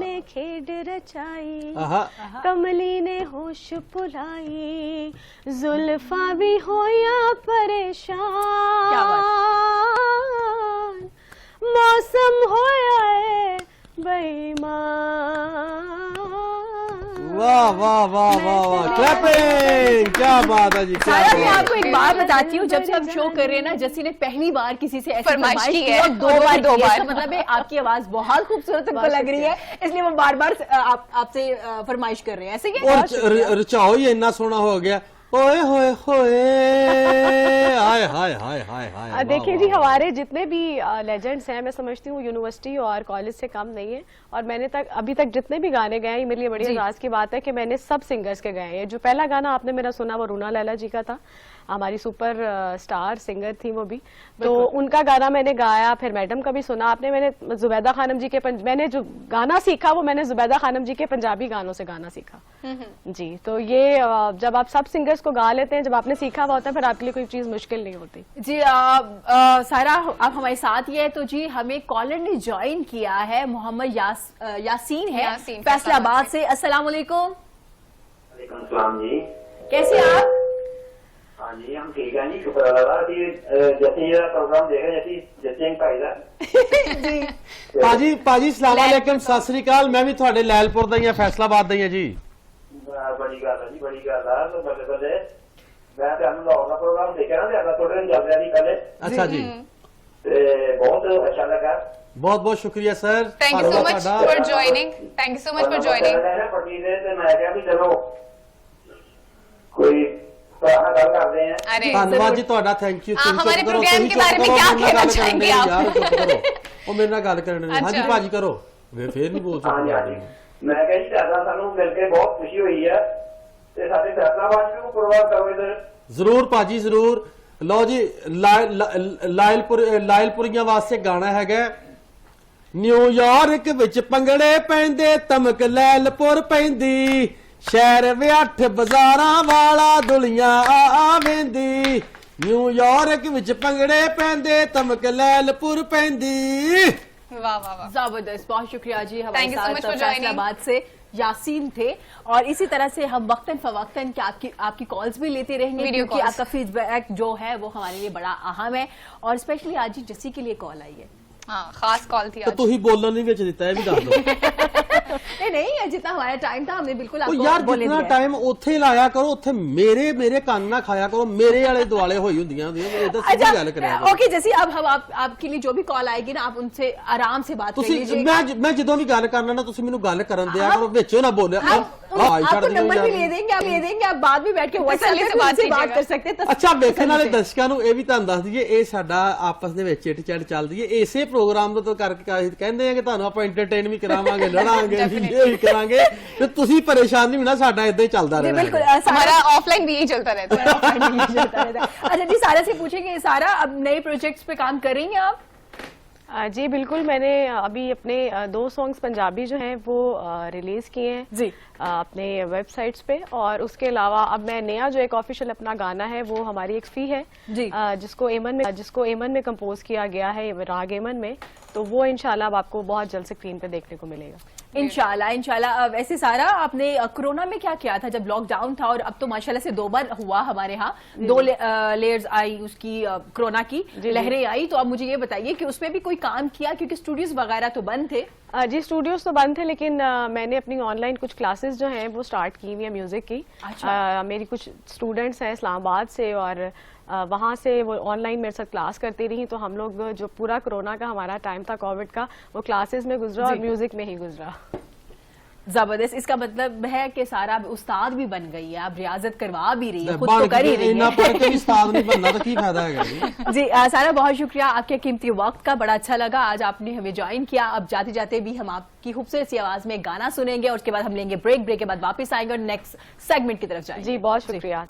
ने खेड रचाई, कमली ने होश भुलाई, जुल्फा भी होया परेशान, मौसम होया है बेईमान। वाह वाह वाह वाह वाह, क्लैपिंग, क्या बात है जी। सारा मैं आपको एक बात बताती हूँ, जब से हम शो कर रहे हैं ना, जस्सी ने पहली बार किसी से ऐसी फरमाइश की है, दो बार मतलब है आपकी आवाज बहुत खूबसूरत हमको लग रही है, इसलिए हम बार बार आपसे फरमाइश कर रहे हैं। ऐसे और रचाओ ही इतना सोना हो गया, ओए होए होए, हाय हाय हाय हाय हाय। देखिए जी, हमारे जितने भी लेजेंड्स हैं, मैं समझती हूँ यूनिवर्सिटी और कॉलेज से कम नहीं है। और मैंने अभी तक जितने भी गाने गए हैं, मेरे लिए बड़ी राज की बात है कि मैंने सब सिंगर्स के गए हैं। जो पहला गाना आपने मेरा सुना वो रूना लैला जी का था, हमारी सुपर स्टार सिंगर थी वो भी, तो उनका गाना मैंने गाया। फिर मैडम का भी सुना आपने, मैंने जुबैदा खानम जी के मैंने जो गाना सीखा वो मैंने जुबैदा खानम जी के पंजाबी गानों से गाना सीखा जी। तो ये जब आप सब सिंगर्स को गा लेते हैं, जब आपने सीखा हुआ होता है, फिर आपके लिए कोई चीज मुश्किल नहीं होती जी। सारा आप हमारे साथ ही है, तो जी हमें कॉलर ने ज्वाइन किया है, मोहम्मद यासीन है फैसलाबाद से। अस्सलाम वालेकुम। वालेकुम सलाम जी, कैसे आप? हाँ जी हम ठीक है जी, शुक्र अल्लाह का। जैसे ये प्रोग्राम देख रहे जैसे भाई का पाजी सलाम अलैकुम, सत श्री अकाल। मैं भी थोड़े लैलपुर दा ही फैसलाबाद दा ही जी। बड़ी गल है जी, बड़ी गल है। तो बल्ले बल्ले मैं लाहौर का प्रोग्राम देखा ना, थोड़े दिन चल रहा जी पहले। अच्छा जी, बहुत अच्छा लगा। बहुत बहुत शुक्रिया sir, thank you so much for joining, thank you so much for joining. मैं क्या भी चलो कोई धन्यवाद जी ਤੁਹਾਡਾ, थैंक यू। हमारे प्रोग्राम के बारे में क्या कहना चाहेंगे आप? यार चुप करो, वो मेरे ਨਾਲ ਗੱਲ ਕਰਨ ਦੇ। ਹਾਂਜੀ ਭਾਜੀ ਕਰੋ, ਵੇ ਫੇਰ ਨਹੀਂ ਬੋਲ ਸਕਦੇ। मैं कह जी सानू मिलके बहुत खुशी हुई है, ते साडे फैसलाबाद में प्रोग्राम करो इधर। जरूर ਭਾਜੀ जरूर। लो जी, ਲਾਇਲਪੁਰੀਆਂ ਵਾਸਤੇ ਗਾਣਾ ਹੈਗਾ, ਨਿਊਯਾਰਕ ਵਿੱਚ ਪੰਗੜੇ ਪੈਂਦੇ, ਤਮਕ ਲੈਲਪੁਰ ਪੈਂਦੀ, शहर वे 8 बाजारां वाला दुलियां आवेंदी, न्यूयॉर्क विच पंगड़े पैंदे, तमक लैलपुर पैंदी। वाह वाह वाह, जबरदस्त, बहुत शुक्रिया जी। हमारे Thank you so much for साथ joining. फैसलाबाद से यासीन थे, और इसी तरह से हम वक्तन फवक्तन आपकी कॉल्स भी लेते रहेंगे, क्योंकि आपका फीडबैक जो है वो हमारे लिए बड़ा अहम है। और स्पेशली आज ही जस्सी के लिए कॉल आई है, हाँ खास कॉल थी तो आज। तू ही बोलना नहीं बेच देता है भी दस दो। नहीं जितना हमारा टाइम था हमने बिल्कुल आपको यार जितना टाइम उत्थे लाया करो, उत्थे मेरे कान ना खाया करो, मेरे वाले दुआले होई हुंदियां अच्छा, ओके जैसे अब हम आपके लिए जो भी कॉल आएगी ना, आप उनसे आराम से बात कर लीजिएगा। मैं ਜਦੋਂ ਵੀ ਗੱਲ ਕਰਨਾ ਨਾ, ਤੁਸੀਂ ਮੈਨੂੰ ਗੱਲ ਕਰਨ ਦਿਆ करੋ, ਵਿੱਚੋਂ ना बोले। आपको नंबर भी ले देंगे, आप बाद में बैठ के व्हाट्सएप से बात कर सकते हैं। अच्छा, ਵੇਖਣ ਵਾਲੇ ਦਰਸ਼ਕਾਂ ਨੂੰ ਇਹ ਵੀ ਤੁਹਾਨੂੰ ਦੱਸ ਦਈਏ, ਇਹ ਸਾਡਾ ਆਪਸ ਦੇ ਵਿੱਚ ਚਿੱਟ ਚੈਟ ਚੱਲਦੀ ਹੈ। ਇਸੇ ਪ੍ਰੋਗਰਾਮ ਤੋਂ ਕਰਕੇ ਕਹਿੰਦੇ ਆ ਕਿ ਤੁਹਾਨੂੰ ਆਪਾਂ ਐਂਟਰਟੇਨ ਵੀ ਕਰਾਵਾਂਗੇ, ਲੜਾਂਗੇ, ਇਹ ਵੀ ਕਰਾਂਗੇ, ਤੇ ਤੁਸੀਂ ਪਰੇਸ਼ਾਨ ਨਹੀਂ ਹੋਣਾ, ਸਾਡਾ ਇਦਾਂ ਹੀ ਚੱਲਦਾ ਰਹਿਣਾ। बिल्कुल, हमारा ऑफलाइन भी यही चलता रहता है। अच्छा जी, सारा से पूछेंगे, सारा अब नए प्रोजेक्ट्स पे काम कर रही हैं आप? जी बिल्कुल, मैंने अभी अपने 2 सॉन्ग्स पंजाबी जो हैं वो रिलीज किए हैं जी अपने वेबसाइट्स पे। और उसके अलावा अब मैं नया जो एक ऑफिशियल अपना गाना है वो हमारी एक फी है जी, जिसको एमन में कंपोज किया गया है, राग एमन में। तो वो इंशाल्लाह अब आपको बहुत जल्द स्क्रीन पे देखने को मिलेगा। इंशाल्लाह। वैसे सारा आपने कोरोना में क्या किया था जब लॉकडाउन था, और अब तो माशाल्लाह से 2 बार हुआ हमारे यहाँ, 2 लेयर्स आई उसकी, कोरोना की लहरें आई। तो अब मुझे ये बताइए कि उसमें भी कोई काम किया, क्योंकि स्टूडियोज वगैरह तो बंद थे। जी स्टूडियोज तो बंद थे, लेकिन मैंने अपनी ऑनलाइन कुछ क्लासेस जो हैं वो स्टार्ट की हुई है म्यूजिक की। मेरी कुछ स्टूडेंट्स हैं इस्लामाबाद से, और वहाँ से वो ऑनलाइन मेरे साथ क्लास करती रही। तो हम लोग जो पूरा कोरोना का हमारा टाइम था कोविड का, वो क्लासेस में गुजरा और म्यूजिक में ही गुजरा। जबरदस्त, इसका मतलब है कि सारा उस्ताद भी बन गई है, आप रियाजत करवा भी रही है, खुद तो कर ही रही है। उस्ताद नहीं बनना तो की फायदा है जी सारा, बहुत शुक्रिया आपके कीमती वक्त का, बड़ा अच्छा लगा आज आपने हमें ज्वाइन किया। अब जाते जाते भी हम आपकी खूबसूरत सी आवाज में गाना सुनेंगे, और उसके बाद हम लेंगे ब्रेक के बाद वापस आएंगे और नेक्स्ट सेगमेंट की तरफ जाएंगे। जी बहुत शुक्रिया।